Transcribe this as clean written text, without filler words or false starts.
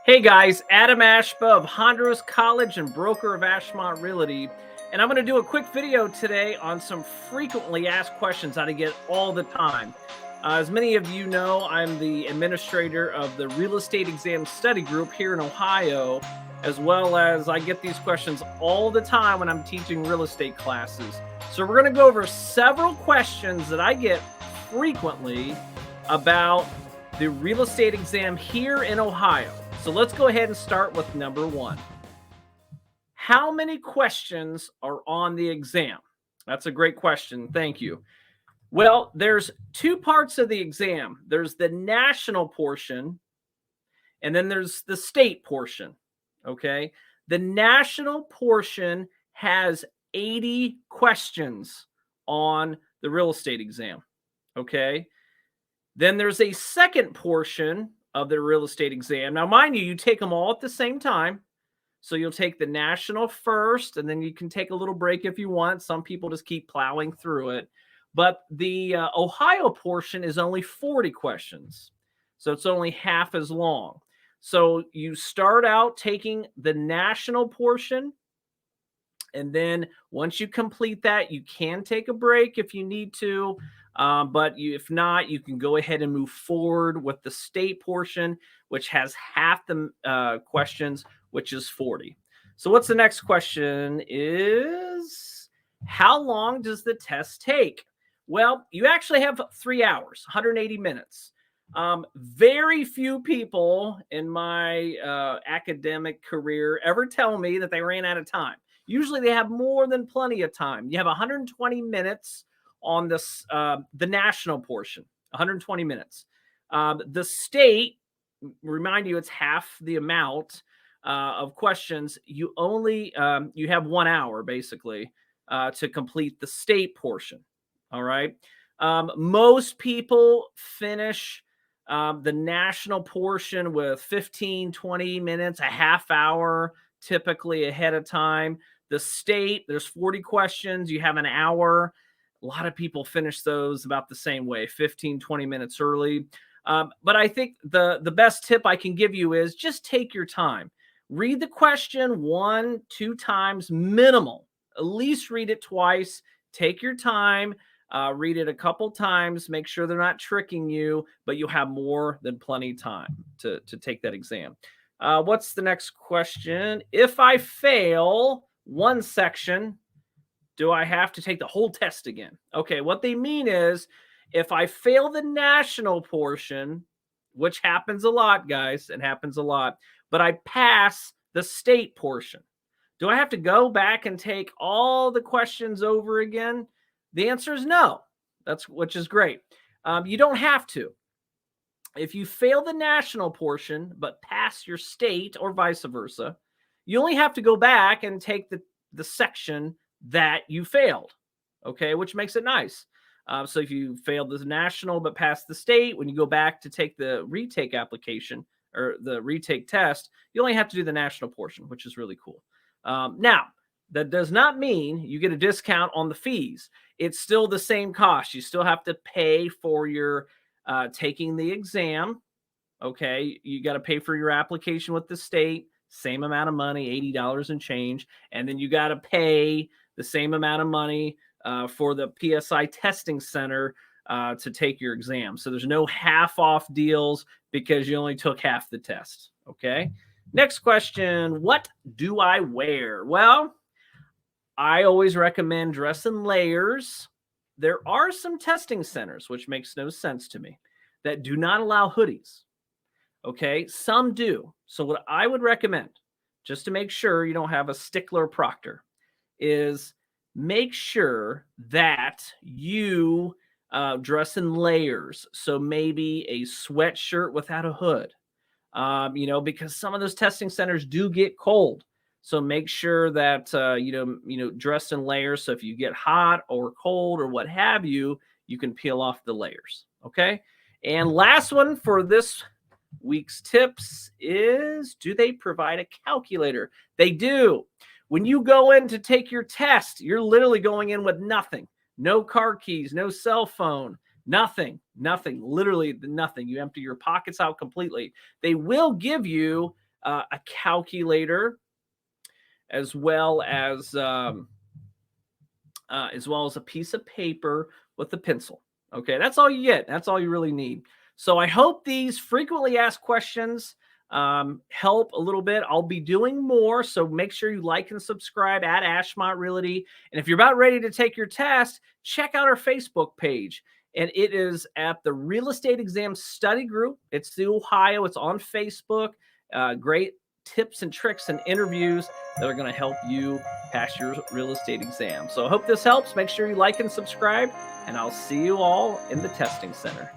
Hey guys, Adam Ashba of Hondros College and broker of Ashmont Realty. And I'm going to do a quick video today on some frequently asked questions that I get all the time. As many of you know, I'm the administrator of the Real Estate Exam Study Group here in Ohio, as well as I get these questions all the time when I'm teaching real estate classes. So we're going to go over several questions that I get frequently about the real estate exam here in Ohio. So let's go ahead and start with number one. How many questions are on the exam? That's a great question. Thank you. Well, there's two parts of the exam. There's the national portion, and then there's the state portion. Okay. The national portion has 80 questions on the real estate exam. Okay. Then there's a second portion of the real estate exam. Now, mind you, you take them all at the same time. So you'll take the national first, and then you can take a little break if you want. Some people just keep plowing through it. But the Ohio portion is only 40 questions. So it's only half as long. So you start out taking the national portion. And then once you complete that, you can take a break if you need to. If not, you can go ahead and move forward with the state portion, which has half the questions, which is 40. So what's the next question is, how long does the test take? Well, you actually have 3 hours, 180 minutes. Very few people in my academic career ever tell me that they ran out of time. Usually they have more than plenty of time. You have 120 minutes on this, the national portion, 120 minutes. The state, remind you, it's half the amount of questions. You only, you have 1 hour basically to complete the state portion. All right. Most people finish the national portion with 15, 20 minutes, a half hour, typically ahead of time. The state, there's 40 questions. You have an hour. A lot of people finish those about the same way, 15, 20 minutes early. But I think the best tip I can give you is just take your time. Read the question 1, 2 times minimal. At least read it twice. Take your time. Read it a couple times. Make sure they're not tricking you, but you'll have more than plenty time to take that exam. What's the next question? If I fail one section, do I have to take the whole test again? Okay, what they mean is if I fail the national portion, which happens a lot, guys, it happens a lot, but I pass the state portion, do I have to go back and take all the questions over again? The answer is no, which is great. You don't have to. If you fail the national portion but pass your state or vice versa, you only have to go back and take the section that you failed, okay, which makes it nice. So if you failed the national but passed the state, when you go back to take the retake application or the retake test, you only have to do the national portion, which is really cool. Now, that does not mean you get a discount on the fees. It's still the same cost. You still have to pay for your taking the exam, okay? You got to pay for your application with the state, same amount of money, $80 and change, and then you got to pay the same amount of money for the PSI testing center to take your exam. So there's no half off deals because you only took half the test. Okay. Next question. What do I wear? Well, I always recommend dress in layers. There are some testing centers, which makes no sense to me, that do not allow hoodies. Okay. Some do. So what I would recommend, just to make sure you don't have a stickler proctor, is make sure that you dress in layers. So maybe a sweatshirt without a hood, because some of those testing centers do get cold. So make sure that, dressed in layers. So if you get hot or cold or what have you, you can peel off the layers. Okay. And last one for this week's tips is, do they provide a calculator? They do. When you go in to take your test, you're literally going in with nothing. No car keys, no cell phone, nothing, literally nothing. You empty your pockets out completely. They will give you a calculator, as well as a piece of paper with a pencil. Okay, that's all you get. That's all you really need. So I hope these frequently asked questions help a little bit. I'll be doing more, so make sure you like and subscribe at Ashmont Realty. And if you're about ready to take your test, check out our Facebook page. And it is at the Real Estate Exam Study Group. It's the Ohio. It's on Facebook. Great tips and tricks and interviews that are going to help you pass your real estate exam. So I hope this helps. Make sure you like and subscribe, and I'll see you all in the testing center.